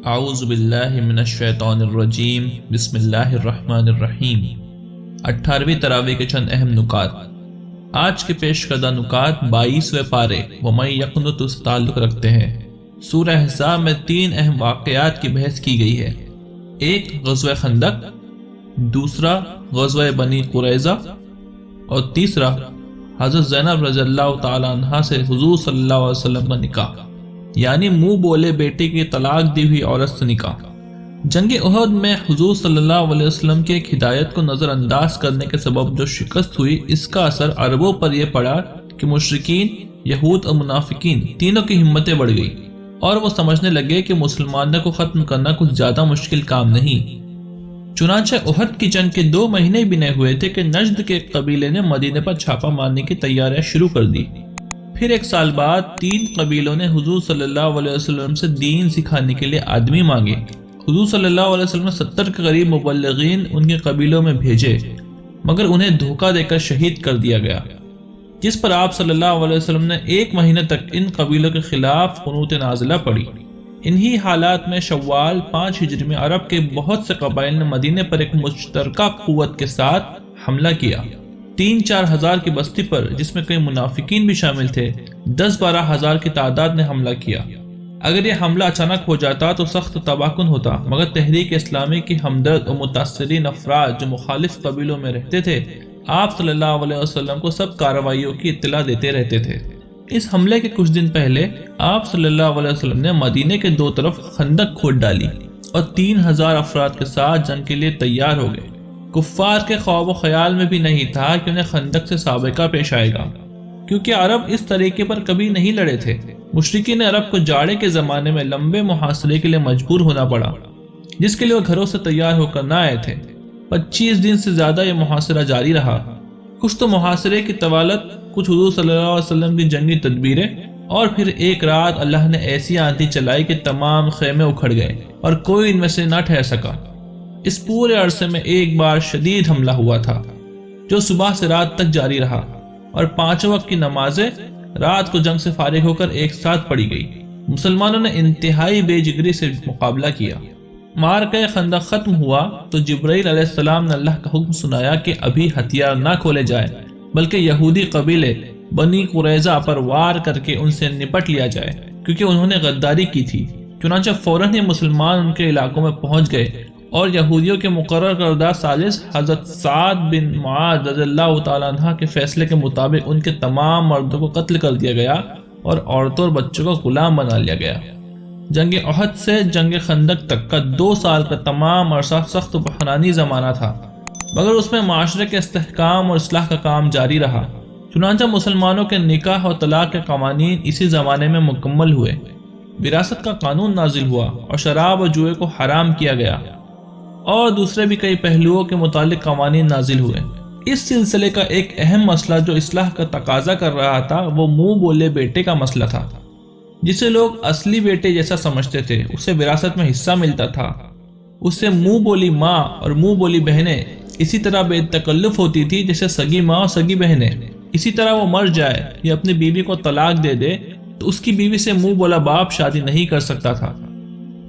اعوذ باللہ من الشیطان الرجیم بسم اللہ الرحمن الرحیم 18ویں تراویح کے چند اہم نکات۔ آج کے پیش کردہ نکات 22ویں پارے وَمَن يَقْنُتُ سے تعلق رکھتے ہیں۔ سورہ احزاب میں 3 اہم واقعات کی بحث کی گئی ہے، ایک غزوہ خندق، دوسرا غزوہ بنی قریظہ اور تیسرا حضرت زینب رضی اللہ تعالی عنہ سے حضور صلی اللہ علیہ وسلم کا نکاح، یعنی منہ بولے بیٹے کی طلاق دی ہوئی عورت سے نکاح۔ جنگ احد میں حضور صلی اللہ علیہ وسلم کی ایک ہدایت کو نظر انداز کرنے کے سبب جو شکست ہوئی، اس کا اثر عربوں پر یہ پڑا کہ مشرکین، یہود اور منافقین تینوں کی ہمتیں بڑھ گئی اور وہ سمجھنے لگے کہ مسلمانوں کو ختم کرنا کچھ زیادہ مشکل کام نہیں۔ چنانچہ احد کی جنگ کے 2 مہینے بھی نہیں ہوئے تھے کہ نجد کے قبیلے نے مدینے پر چھاپا مارنے کی تیاریاں شروع کر دی۔ پھر 1 سال بعد 3 قبیلوں نے حضور صلی اللہ علیہ وسلم سے دین سکھانے کے لیے آدمی مانگے۔ حضور صلی اللہ علیہ وسلم نے 70 کے قریب مبلغین ان کے قبیلوں میں بھیجے، مگر انہیں دھوکہ دے کر شہید کر دیا گیا، جس پر آپ صلی اللہ علیہ وسلم نے 1 مہینے تک ان قبیلوں کے خلاف قنوت نازلہ پڑھی۔ انہی حالات میں شوال 5 ہجری میں عرب کے بہت سے قبائل نے مدینے پر ایک مشترکہ قوت کے ساتھ حملہ کیا۔ 3-4 ہزار کی بستی پر، جس میں کئی منافقین بھی شامل تھے، 10-12 ہزار کی تعداد نے حملہ کیا۔ اگر یہ حملہ اچانک ہو جاتا تو سخت تباہ کن ہوتا، مگر تحریک اسلامی کی ہمدرد اور متاثرین افراد جو مخالف قبیلوں میں رہتے تھے، آپ صلی اللہ علیہ وسلم کو سب کارروائیوں کی اطلاع دیتے رہتے تھے۔ اس حملے کے کچھ دن پہلے آپ صلی اللہ علیہ وسلم نے مدینے کے 2 طرف خندق کھود ڈالی اور 3000 افراد کے ساتھ جنگ کے لیے تیار ہو گئے۔ کفار کے خواب و خیال میں بھی نہیں تھا کہ انہیں خندق سے سابقہ پیش آئے گا، کیونکہ عرب اس طریقے پر کبھی نہیں لڑے تھے۔ مشرکین عرب کو جاڑے کے زمانے میں لمبے محاصرے کے لیے مجبور ہونا پڑا، جس کے لیے وہ گھروں سے تیار ہو کر نہ آئے تھے۔ 25 دن سے زیادہ یہ محاصرہ جاری رہا۔ کچھ تو محاصرے کی طوالت، کچھ حضور صلی اللہ علیہ وسلم کی جنگی تدبیریں، اور پھر ایک رات اللہ نے ایسی آندھی چلائی کہ تمام خیمے اکھڑ گئے اور کوئی ان میں سے نہ ٹھہر سکا۔ اس پورے عرصے میں ایک بار شدید حملہ ہوا تھا، جو صبح سے رات تک جاری رہا، اور 5 وقت کی نمازیں رات کو جنگ سے فارغ ہو کر ایک ساتھ پڑھی گئی۔ مسلمانوں نے انتہائی بے جگری سے مقابلہ کیا۔ معرکہ خندق ختم ہوا تو جبرائیل علیہ السلام نے اللہ کا حکم سنایا کہ ابھی ہتھیار نہ کھولے جائے، بلکہ یہودی قبیلے بنی قریظہ پر وار کر کے ان سے نپٹ لیا جائے، کیونکہ انہوں نے غداری کی تھی۔ چنانچہ فوراً ہی مسلمان ان کے علاقوں میں پہنچ گئے اور یہودیوں کے مقرر کردہ سازش حضرت سعد بن معاذ رضی اللہ تعالیٰ عنہ کے فیصلے کے مطابق ان کے تمام مردوں کو قتل کر دیا گیا اور عورتوں اور بچوں کو غلام بنا لیا گیا۔ جنگ احد سے جنگ خندق تک کا 2 سال کا تمام عرصہ سخت و بحرانی زمانہ تھا، مگر اس میں معاشرے کے استحکام اور اصلاح کا کام جاری رہا۔ چنانچہ مسلمانوں کے نکاح اور طلاق کے قوانین اسی زمانے میں مکمل ہوئے، وراثت کا قانون نازل ہوا اور شراب اور جوئے کو حرام کیا گیا، اور دوسرے بھی کئی پہلوؤں کے متعلق قوانین نازل ہوئے۔ اس سلسلے کا ایک اہم مسئلہ جو اصلاح کا تقاضا کر رہا تھا، وہ منہ بولے بیٹے کا مسئلہ تھا، جسے لوگ اصلی بیٹے جیسا سمجھتے تھے۔ اسے وراثت میں حصہ ملتا تھا، اس سے منہ بولی ماں اور منہ بولی بہنیں اسی طرح بے تکلف ہوتی تھی جیسے سگی ماں اور سگی بہنیں۔ اسی طرح وہ مر جائے یا اپنی بیوی کو طلاق دے دے تو اس کی بیوی سے منہ بولا باپ شادی نہیں کر سکتا تھا۔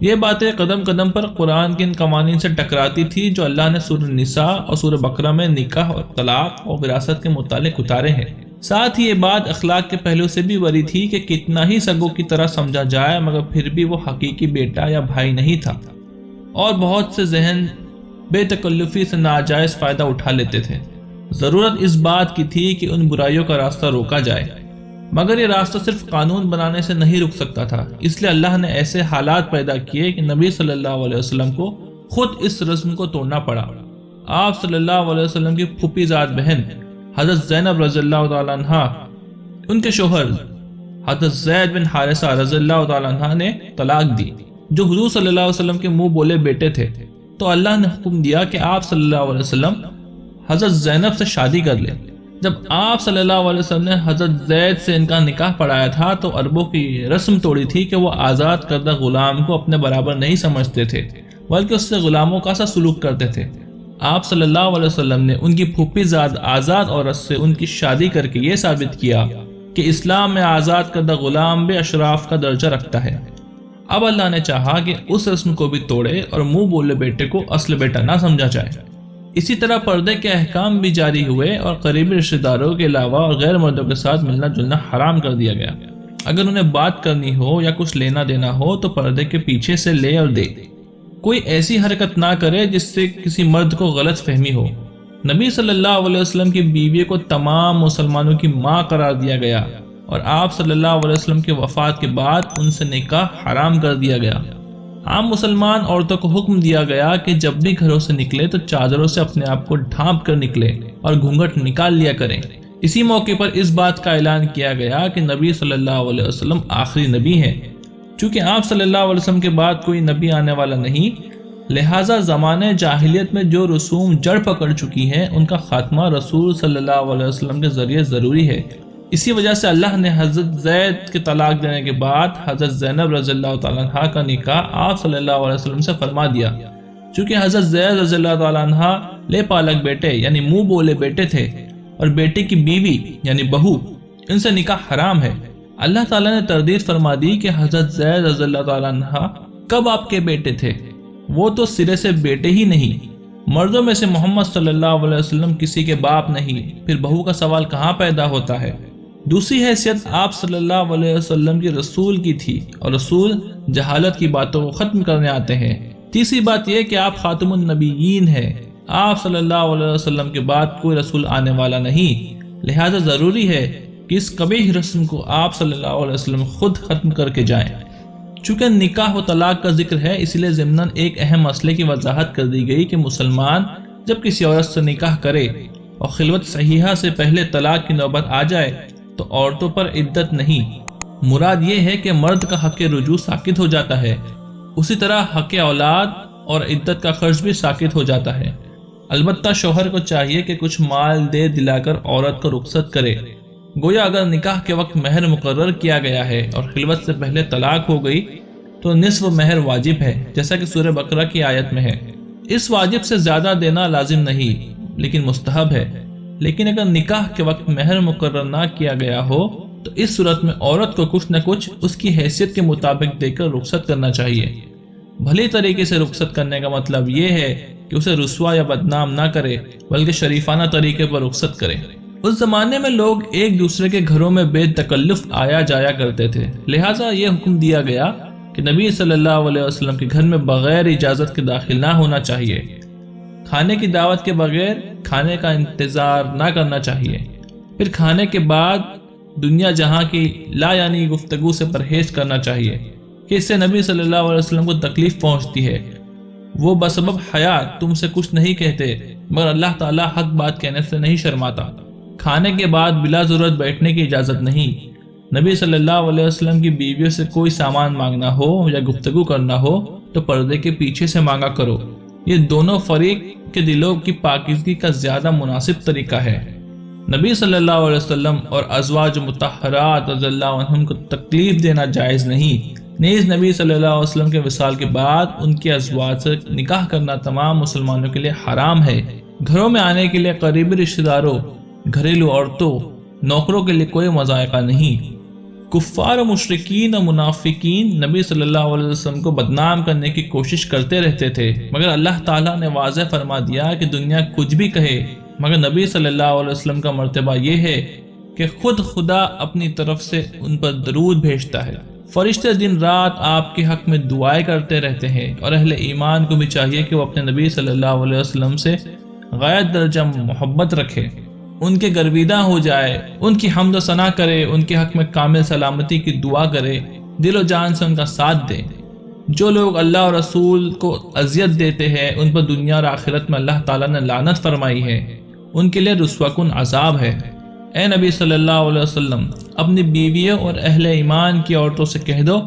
یہ باتیں قدم قدم پر قرآن کے ان قوانین سے ٹکراتی تھی جو اللہ نے سورہ نساء اور سورہ بقرہ میں نکاح اور طلاق اور وراثت کے متعلق اتارے ہیں۔ ساتھ ہی یہ بات اخلاق کے پہلو سے بھی وری تھی کہ کتنا ہی سگوں کی طرح سمجھا جائے، مگر پھر بھی وہ حقیقی بیٹا یا بھائی نہیں تھا، اور بہت سے ذہن بے تکلفی سے ناجائز فائدہ اٹھا لیتے تھے۔ ضرورت اس بات کی تھی کہ ان برائیوں کا راستہ روکا جائے، مگر یہ راستہ صرف قانون بنانے سے نہیں رک سکتا تھا۔ اس لیے اللہ نے ایسے حالات پیدا کیے کہ نبی صلی اللہ علیہ وسلم کو خود اس رسم کو توڑنا پڑا۔ آپ صلی اللہ علیہ وسلم کی پھوپھی زاد بہن حضرت زینب رضی اللہ تعالیٰ عنہ، ان کے شوہر حضرت زید بن حارثہ رضی اللہ تعالیٰ عنہ نے طلاق دی، جو حضور صلی اللہ علیہ وسلم کے منہ بولے بیٹے تھے۔ تو اللہ نے حکم دیا کہ آپ صلی اللہ علیہ وسلم حضرت زینب سے شادی کر لیں۔ جب آپ صلی اللہ علیہ وسلم نے حضرت زید سے ان کا نکاح پڑھایا تھا تو عربوں کی رسم توڑی تھی کہ وہ آزاد کردہ غلام کو اپنے برابر نہیں سمجھتے تھے، بلکہ اس سے غلاموں کا سا سلوک کرتے تھے۔ آپ صلی اللہ علیہ وسلم نے ان کی پھوپھی زاد آزاد عورت سے ان کی شادی کر کے یہ ثابت کیا کہ اسلام میں آزاد کردہ غلام بھی اشراف کا درجہ رکھتا ہے۔ اب اللہ نے چاہا کہ اس رسم کو بھی توڑے اور منہ بولے بیٹے کو اصل بیٹا نہ سمجھا جائے۔ اسی طرح پردے کے احکام بھی جاری ہوئے اور قریبی رشتہ داروں کے علاوہ اور غیر مردوں کے ساتھ ملنا جلنا حرام کر دیا گیا۔ اگر انہیں بات کرنی ہو یا کچھ لینا دینا ہو تو پردے کے پیچھے سے لے اور دے۔ کوئی ایسی حرکت نہ کرے جس سے کسی مرد کو غلط فہمی ہو۔ نبی صلی اللہ علیہ وسلم کی بیوی کو تمام مسلمانوں کی ماں قرار دیا گیا اور آپ صلی اللہ علیہ وسلم کی وفات کے بعد ان سے نکاح حرام کر دیا گیا۔ عام مسلمان عورتوں کو حکم دیا گیا کہ جب بھی گھروں سے نکلے تو چادروں سے اپنے آپ کو ڈھانپ کر نکلے اور گھونگھٹ نکال لیا کریں۔ اسی موقع پر اس بات کا اعلان کیا گیا کہ نبی صلی اللہ علیہ وسلم آخری نبی ہیں۔ چونکہ آپ صلی اللہ علیہ وسلم کے بعد کوئی نبی آنے والا نہیں، لہٰذا زمانے جاہلیت میں جو رسوم جڑ پکڑ چکی ہیں ان کا خاتمہ رسول صلی اللہ علیہ وسلم کے ذریعے ضروری ہے۔ اسی وجہ سے اللہ نے حضرت زید کے طلاق دینے کے بعد حضرت زینب رضی اللہ تعالیٰ عنہ کا نکاح آپ صلی اللہ علیہ وسلم سے فرما دیا۔ چونکہ حضرت زید رضی اللہ تعالیٰ عنہ لے پالک بیٹے یعنی منہ بولے بیٹے تھے اور بیٹے کی بیوی یعنی بہو، ان سے نکاح حرام ہے۔ اللہ تعالیٰ نے تردید فرما دی کہ حضرت زید رضی اللہ تعالیٰ عنہ کب آپ کے بیٹے تھے؟ وہ تو سرے سے بیٹے ہی نہیں۔ مردوں میں سے محمد صلی اللہ علیہ وسلم کسی کے باپ نہیں، پھر بہو کا سوال کہاں پیدا ہوتا ہے؟ دوسری حیثیت آپ صلی اللہ علیہ وسلم کی رسول کی تھی اور رسول جہالت کی باتوں کو ختم کرنے آتے ہیں۔ تیسری بات یہ کہ آپ خاتم النبیین ہیں، آپ صلی اللہ علیہ وسلم کے بعد کوئی رسول آنے والا نہیں، لہذا ضروری ہے کہ اس قبیح رسم کو آپ صلی اللہ علیہ وسلم خود ختم کر کے جائیں۔ چونکہ نکاح و طلاق کا ذکر ہے اس لیے ضمناً ایک اہم مسئلے کی وضاحت کر دی گئی کہ مسلمان جب کسی عورت سے نکاح کرے اور خلوت صحیحہ سے پہلے طلاق کی نوبت آ جائے تو عورتوں پر عدت نہیں، مراد یہ ہے کہ مرد کا حق رجوع ساقط ہو جاتا ہے، اسی طرح حق اولاد اور عدت کا خرچ بھی ساقط ہو جاتا ہے۔ البتہ شوہر کو چاہیے کہ کچھ مال دے دلا کر عورت کو رخصت کرے۔ گویا اگر نکاح کے وقت مہر مقرر کیا گیا ہے اور خلوت سے پہلے طلاق ہو گئی تو نصف مہر واجب ہے، جیسا کہ سورہ بقرہ کی آیت میں ہے۔ اس واجب سے زیادہ دینا لازم نہیں لیکن مستحب ہے، لیکن اگر نکاح کے وقت مہر مقرر نہ کیا گیا ہو تو اس صورت میں عورت کو کچھ نہ کچھ اس کی حیثیت کے مطابق دے کر رخصت کرنا چاہیے۔ بھلی طریقے سے رخصت کرنے کا مطلب یہ ہے کہ اسے رسوا یا بدنام نہ کرے بلکہ شریفانہ طریقے پر رخصت کرے۔ اس زمانے میں لوگ ایک دوسرے کے گھروں میں بے تکلف آیا جایا کرتے تھے، لہٰذا یہ حکم دیا گیا کہ نبی صلی اللہ علیہ وسلم کے گھر میں بغیر اجازت کے داخل نہ ہونا چاہیے۔ کھانے کی دعوت کے بغیر کھانے کا انتظار نہ کرنا چاہیے۔ پھر کھانے کے بعد دنیا جہاں کی لا یعنی گفتگو سے پرہیز کرنا چاہیے کہ اس سے نبی صلی اللہ علیہ وسلم کو تکلیف پہنچتی ہے۔ وہ بسبب حیا تم سے کچھ نہیں کہتے مگر اللہ تعالیٰ حق بات کہنے سے نہیں شرماتا۔ کھانے کے بعد بلا ضرورت بیٹھنے کی اجازت نہیں۔ نبی صلی اللہ علیہ وسلم کی بیویوں سے کوئی سامان مانگنا ہو یا گفتگو کرنا ہو تو پردے کے پیچھے سے مانگا کرو۔ یہ دونوں فریق کے دلوں کی پاکیزگی کا زیادہ مناسب طریقہ ہے۔ نبی صلی اللہ علیہ وسلم اور ازواج مطہرات رضی اللہ عنہم کو تکلیف دینا جائز نہیں۔ نیز نبی صلی اللہ علیہ وسلم کے وصال کے بعد ان کے ازواج سے نکاح کرنا تمام مسلمانوں کے لیے حرام ہے۔ گھروں میں آنے کے لیے قریبی رشتہ داروں، گھریلو عورتوں، نوکروں کے لیے کوئی مضائقہ نہیں۔ کفار و مشرکین و منافقین نبی صلی اللہ علیہ وسلم کو بدنام کرنے کی کوشش کرتے رہتے تھے، مگر اللہ تعالیٰ نے واضح فرما دیا کہ دنیا کچھ بھی کہے مگر نبی صلی اللہ علیہ وسلم کا مرتبہ یہ ہے کہ خود خدا اپنی طرف سے ان پر درود بھیجتا ہے۔ فرشتے دن رات آپ کے حق میں دعائیں کرتے رہتے ہیں، اور اہل ایمان کو بھی چاہیے کہ وہ اپنے نبی صلی اللہ علیہ وسلم سے غایت درجہ محبت رکھے، ان کے گرویدہ ہو جائے، ان کی حمد و ثنا کرے، ان کے حق میں کامل سلامتی کی دعا کرے، دل و جان سے ان کا ساتھ دے۔ جو لوگ اللہ اور رسول کو اذیت دیتے ہیں ان پر دنیا اور آخرت میں اللہ تعالیٰ نے لعنت فرمائی ہے، ان کے لیے رسوا کن عذاب ہے۔ اے نبی صلی اللہ علیہ وسلم، اپنی بیویوں اور اہل ایمان کی عورتوں سے کہہ دو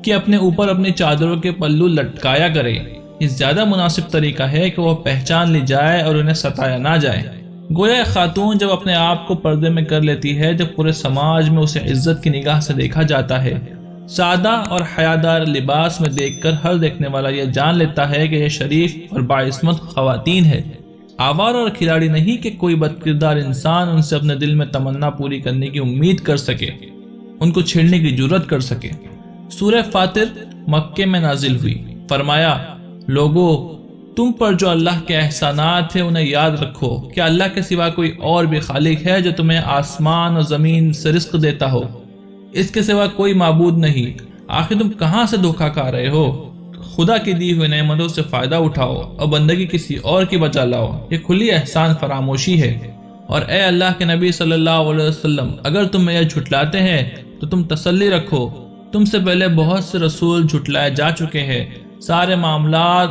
کہ اپنے اوپر اپنی چادروں کے پلو لٹکایا کرے۔ یہ زیادہ مناسب طریقہ ہے کہ وہ پہچان لی جائے اور انہیں ستایا نہ جائے۔ گویا خاتون جب اپنے آپ کو پردے میں کر لیتی ہے جب پورے سماج میں اسے عزت کی نگاہ سے دیکھا جاتا ہے۔ سادہ اور حیادار لباس میں دیکھ کر ہر دیکھنے والا یہ جان لیتا ہے کہ یہ شریف اور باعصمت خواتین ہے، آوارہ اور کھلاڑی نہیں کہ کوئی بدکردار انسان ان سے اپنے دل میں تمنا پوری کرنے کی امید کر سکے، ان کو چھیڑنے کی جرت کر سکے۔ سورہ فاطر مکے میں نازل ہوئی۔ فرمایا لوگو تم پر جو اللہ کے احسانات ہیں انہیں یاد رکھو کہ اللہ کے سوا کوئی اور بھی خالق ہے جو تمہیں آسمان اور زمین سے رزق دیتا ہو، اس کے سوا کوئی معبود نہیں۔ آخر تم کہاں سے دھوکہ کھا رہے ہو؟ خدا کی دی ہوئی نعمتوں سے فائدہ اٹھاؤ اور بندگی کسی اور کی بجا لاؤ، یہ کھلی احسان فراموشی ہے۔ اور اے اللہ کے نبی صلی اللہ علیہ وسلم، اگر تم یہ جھٹلاتے ہیں تو تم تسلی رکھو، تم سے پہلے بہت سے رسول جھٹلائے جا چکے ہیں، سارے معاملات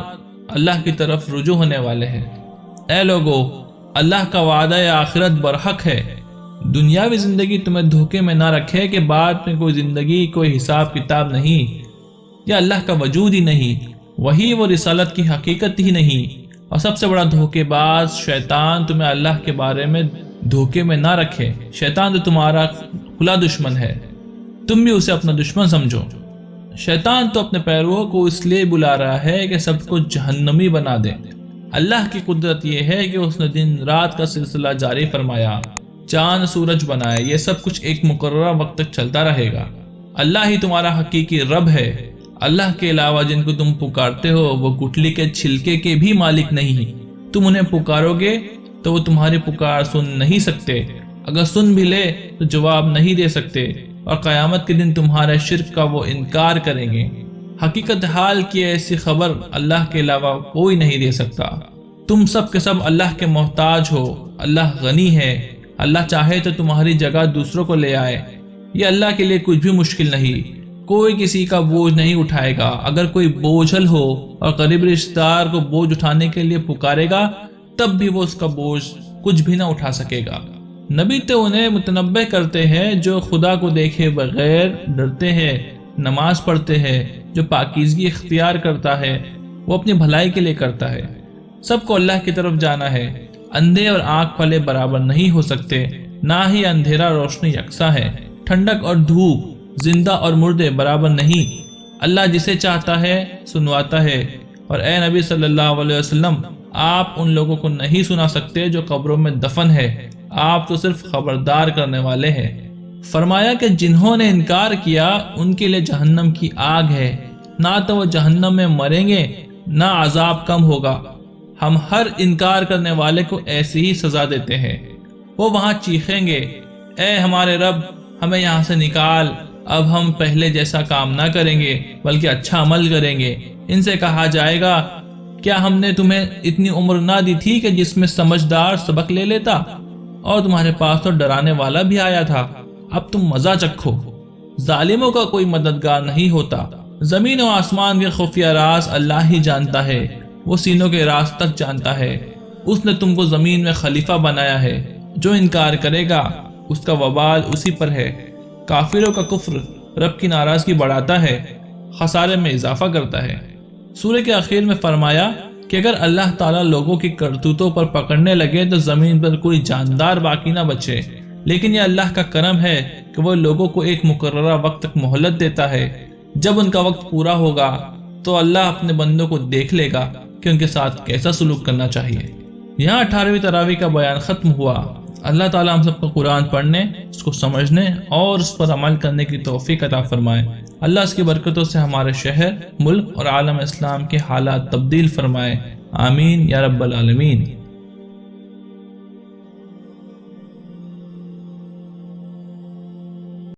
اللہ کی طرف رجوع ہونے والے ہیں۔ اے لوگو، اللہ کا وعدہ آخرت برحق ہے۔ دنیاوی زندگی تمہیں دھوکے میں نہ رکھے کہ بعد میں کوئی زندگی، کوئی حساب کتاب نہیں، یا اللہ کا وجود ہی نہیں، وہی وہ رسالت کی حقیقت ہی نہیں۔ اور سب سے بڑا دھوکے باز شیطان تمہیں اللہ کے بارے میں دھوکے میں نہ رکھے۔ شیطان تو تمہارا کھلا دشمن ہے، تم بھی اسے اپنا دشمن سمجھو۔ شیطان تو اپنے پیرووں کو اس لیے بلا رہا ہے کہ سب کو جہنمی بنا دے۔ اللہ کی قدرت یہ ہے کہ اس نے دن رات کا سلسلہ جاری فرمایا، چاند سورج بنائے، یہ سب کچھ ایک مقررہ وقت تک چلتا رہے گا۔ اللہ ہی تمہارا حقیقی رب ہے۔ اللہ کے علاوہ جن کو تم پکارتے ہو وہ گٹلی کے چھلکے کے بھی مالک نہیں۔ تم انہیں پکارو گے تو وہ تمہاری پکار سن نہیں سکتے، اگر سن بھی لے تو جواب نہیں دے سکتے، اور قیامت کے دن تمہارے شرک کا وہ انکار کریں گے۔ حقیقت حال کی ایسی خبر اللہ کے علاوہ کوئی نہیں دے سکتا۔ تم سب کے سب اللہ کے محتاج ہو، اللہ غنی ہے۔ اللہ چاہے تو تمہاری جگہ دوسروں کو لے آئے، یہ اللہ کے لیے کچھ بھی مشکل نہیں۔ کوئی کسی کا بوجھ نہیں اٹھائے گا۔ اگر کوئی بوجھل ہو اور قریبی رشتہ دار کو بوجھ اٹھانے کے لیے پکارے گا تب بھی وہ اس کا بوجھ کچھ بھی نہ اٹھا سکے گا۔ نبی تو انہیں متنبہ کرتے ہیں جو خدا کو دیکھے بغیر ڈرتے ہیں، نماز پڑھتے ہیں، جو پاکیزگی اختیار کرتا ہے وہ اپنی بھلائی کے لیے کرتا ہے۔ سب کو اللہ کی طرف جانا ہے۔ اندھے اور آنکھ والے برابر نہیں ہو سکتے، نہ ہی اندھیرا روشنی یکساں ہے۔ ٹھنڈک اور دھوپ، زندہ اور مردے برابر نہیں۔ اللہ جسے چاہتا ہے سنواتا ہے۔ اور اے نبی صلی اللہ علیہ وسلم، آپ ان لوگوں کو نہیں سنا سکتے جو قبروں میں دفن ہے، آپ تو صرف خبردار کرنے والے ہیں۔ فرمایا کہ جنہوں نے انکار کیا ان کے لیے جہنم کی آگ ہے، نہ تو وہ جہنم میں مریں گے نہ عذاب کم ہوگا۔ ہم ہر انکار کرنے والے کو ایسی ہی سزا دیتے ہیں۔ وہ وہاں چیخیں گے، اے ہمارے رب، ہمیں یہاں سے نکال، اب ہم پہلے جیسا کام نہ کریں گے بلکہ اچھا عمل کریں گے۔ ان سے کہا جائے گا، کیا ہم نے تمہیں اتنی عمر نہ دی تھی کہ جس میں سمجھدار سبق لے لیتا، اور تمہارے پاس تو ڈرانے والا بھی آیا تھا، اب تم مزہ چکھو۔ ظالموں کا کوئی مددگار نہیں ہوتا۔ زمین و آسمان کے خفیہ راز اللہ ہی جانتا ہے، وہ سینوں کے راز تک جانتا ہے۔ اس نے تم کو زمین میں خلیفہ بنایا ہے، جو انکار کرے گا اس کا وبال اسی پر ہے۔ کافروں کا کفر رب کی ناراضگی بڑھاتا ہے، خسارے میں اضافہ کرتا ہے۔ سورہ کے آخر میں فرمایا کہ اگر اللہ تعالیٰ لوگوں کی کرتوتوں پر پکڑنے لگے تو زمین پر کوئی جاندار باقی نہ بچے، لیکن یہ اللہ کا کرم ہے کہ وہ لوگوں کو ایک مقررہ وقت تک مہلت دیتا ہے۔ جب ان کا وقت پورا ہوگا تو اللہ اپنے بندوں کو دیکھ لے گا کہ ان کے ساتھ کیسا سلوک کرنا چاہیے۔ یہاں 18ویں تراویح کا بیان ختم ہوا۔ اللہ تعالیٰ ہم سب کو قرآن پڑھنے، اس کو سمجھنے اور اس پر عمل کرنے کی توفیق عطا فرمائے۔ اللہ اس کی برکتوں سے ہمارے شہر، ملک اور عالم اسلام کے حالات تبدیل فرمائے۔ آمین یا رب العالمین۔